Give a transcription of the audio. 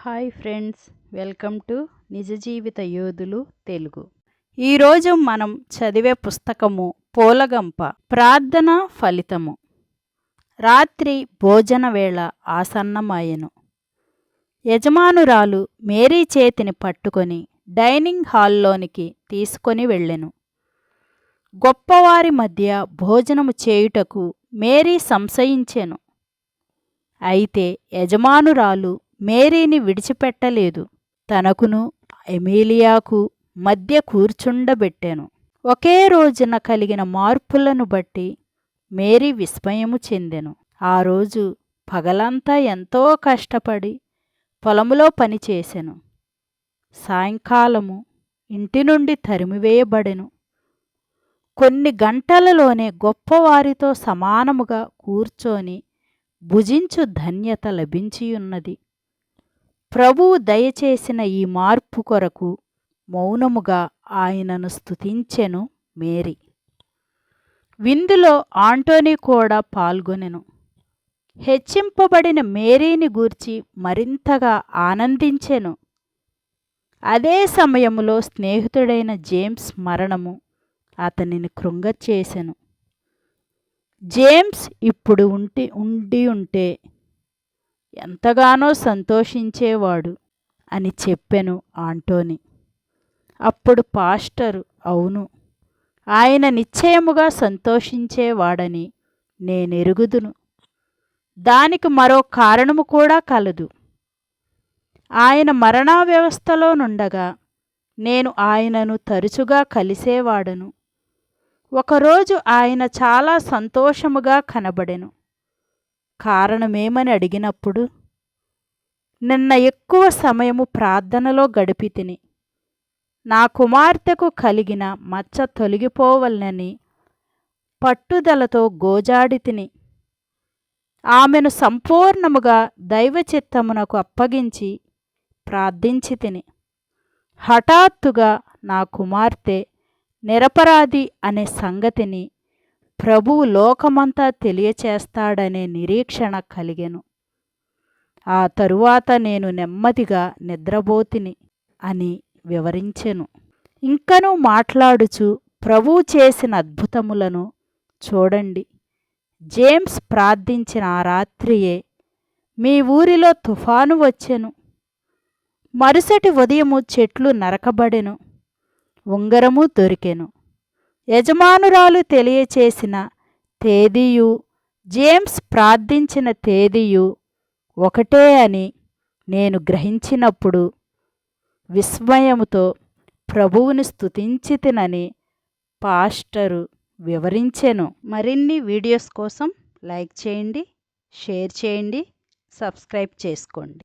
Hi friends, welcome to నిజ జీవిత యోధులు తెలుగు. ఈరోజు మనం చదివే పుస్తకము పూలగంప ప్రార్థన ఫలితము. రాత్రి భోజన వేళ ఆసన్నమాయెను. యజమానురాలు మేరీ చేతిని పట్టుకొని డైనింగ్ హాల్లోనికి తీసుకొని వెళ్ళెను. గొప్పవారి మధ్య భోజనము చేయుటకు మేరీ సంశయించెను. అయితే యజమానురాలు మేరీని విడిచిపెట్టలేదు. తనకును ఎమీలియాకు మధ్య కూర్చుండబెట్టెను. ఒకే రోజున కలిగిన మార్పులను బట్టి మేరీ విస్మయము చెందెను. ఆ రోజు పగలంతా ఎంతో కష్టపడి పొలములో పనిచేసెను. సాయంకాలము ఇంటి నుండి తరిమివేయబడెను. కొన్ని గంటలలోనే గొప్పవారితో సమానముగా కూర్చొని భుజించు ధన్యత లభించియున్నది. ప్రభువు దయచేసిన ఈ మార్పు కొరకు మౌనముగా ఆయనను స్తుతించెను మేరీ. విందులో ఆంటోనీ కూడా పాల్గొనెను. హెచ్చింపబడిన మేరీని గూర్చి మరింతగా ఆనందించెను. అదే సమయములో స్నేహితుడైన జేమ్స్ మరణము అతనిని కృంగచేసెను. జేమ్స్ ఇప్పుడు ఉండి ఉంటే ఎంతగానో సంతోషించేవాడు అని చెప్పెను ఆంటోనీ. అప్పుడు పాస్టరు, అవును, ఆయన నిశ్చయముగా సంతోషించేవాడని నేనెరుగుదును. దానికి మరో కారణము కూడా కలదు. ఆయన మరణావ్యవస్థలో నుండగా నేను ఆయనను తరచుగా కలిసేవాడను. ఒకరోజు ఆయన చాలా సంతోషముగా కనబడెను. కారణమేమని అడిగినప్పుడు, నిన్న ఎక్కువ సమయము ప్రార్థనలో గడిపి తిని నా కుమార్తెకు కలిగిన మచ్చ తొలగిపోవలనని పట్టుదలతో గోజాడి తిని ఆమెను సంపూర్ణముగా దైవచిత్తమునకు అప్పగించి ప్రార్థించి తిని హఠాత్తుగా నా కుమార్తె నిరపరాధి అనే సంగతిని ప్రభువు లోకమంతా తెలియచేస్తాడనే నిరీక్షణ కలిగెను. ఆ తరువాత నేను నెమ్మదిగా నిద్రబోతిని అని వివరించెను. ఇంకనూ మాట్లాడుచు ప్రభువు చేసిన అద్భుతములను చూడండి. జేమ్స్ ప్రార్థించిన ఆ రాత్రియే మీ ఊరిలో తుఫాను వచ్చెను. మరుసటి ఉదయము చెట్లు నరకబడెను. ఉంగరము దొరికెను. యజమానురాలు తెలియచేసిన తేదీయు జేమ్స్ ప్రార్థించిన తేదీయు ఒకటే అని నేను గ్రహించినప్పుడు విస్మయముతో ప్రభువుని స్తుతించితినని పాస్టరు వివరించెను. మరిన్ని వీడియోస్ కోసం లైక్ చేయండి, షేర్ చేయండి, సబ్స్క్రైబ్ చేసుకోండి.